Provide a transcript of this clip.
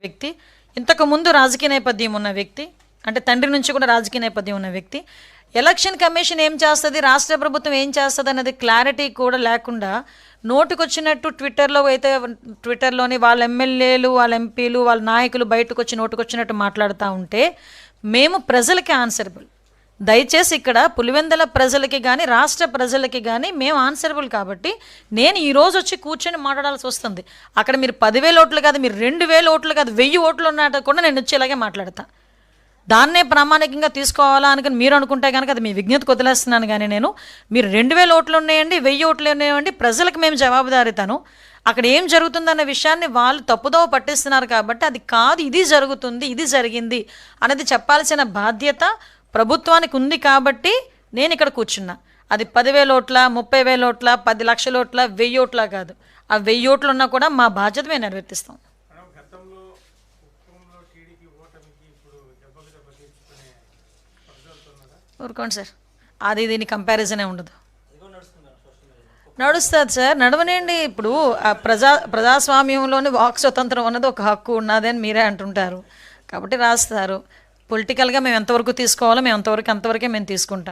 వ్యక్తి, ఇంతకుముందు రాజకీయ నేపథ్యం ఉన్న వ్యక్తి, అంటే తండ్రి నుంచి కూడా రాజకీయ నేపథ్యం ఉన్న వ్యక్తి. ఎలక్షన్ కమిషన్ ఏం చేస్తుంది, రాష్ట్ర ప్రభుత్వం ఏం చేస్తుంది అన్నది క్లారిటీ కూడా లేకుండా నోటుకొచ్చినట్టు ట్విట్టర్లోని వాళ్ళ ఎమ్మెల్యేలు, వాళ్ళ ఎంపీలు, వాళ్ళ నాయకులు బయటకు వచ్చి నోటుకొచ్చినట్టు మాట్లాడుతూ ఉంటే మేము ప్రజలకి ఆన్సరబుల్. దయచేసి ఇక్కడ పులివెందల ప్రజలకి కానీ రాష్ట్ర ప్రజలకి కానీ మేము ఆన్సరబుల్. కాబట్టి నేను ఈరోజు వచ్చి కూర్చొని మాట్లాడాల్సి వస్తుంది. అక్కడ మీరు 10,000 ఓట్లు కాదు, మీరు 2,000 ఓట్లు కాదు, 1000 ఓట్లు ఉన్నట్టు కూడా నేను వచ్చి ఇలాగే మాట్లాడతా. దాన్నే ప్రామాణికంగా తీసుకోవాలా అనుకుని మీరు అనుకుంటే కనుక అది మీ విజ్ఞతకు వదిలేస్తున్నాను. కానీ నేను మీరు 2,000 ఓట్లు ఉన్నాయండి, 1000 ఓట్లు ఉన్నాయండి, ప్రజలకు మేము జవాబుదారీతాను. అక్కడ ఏం జరుగుతుందన్న విషయాన్ని వాళ్ళు తప్పుదోవ పట్టిస్తున్నారు. కాబట్టి అది కాదు, ఇది జరుగుతుంది, ఇది జరిగింది అనేది చెప్పాల్సిన బాధ్యత ప్రభుత్వానికి ఉంది. కాబట్టి నేను ఇక్కడ కూర్చున్నా. అది 10,000 ఓట్ల, 30,000 ఓట్ల, 10 లక్షల ఓట్ల, 1000 ఓట్ల కాదు. ఆ 1000 ఓట్లు ఉన్నా కూడా మా బాధ్యత మేము నిర్వర్తిస్తాం. ఊరుకోండి సార్, అది దీని కంపారిజనే ఉండదు. నడుస్తుంది సార్, నడవనండి. ఇప్పుడు ప్రజాస్వామ్యంలోని వాక్ స్వతంత్రం అన్నది ఒక హక్కు ఉన్నది అని మీరే అంటుంటారు. కాబట్టి రాస్తారు. పొలిటికల్గా మేము ఎంతవరకు తీసుకోవాలో మేము అంతవరకే మేము తీసుకుంటాం.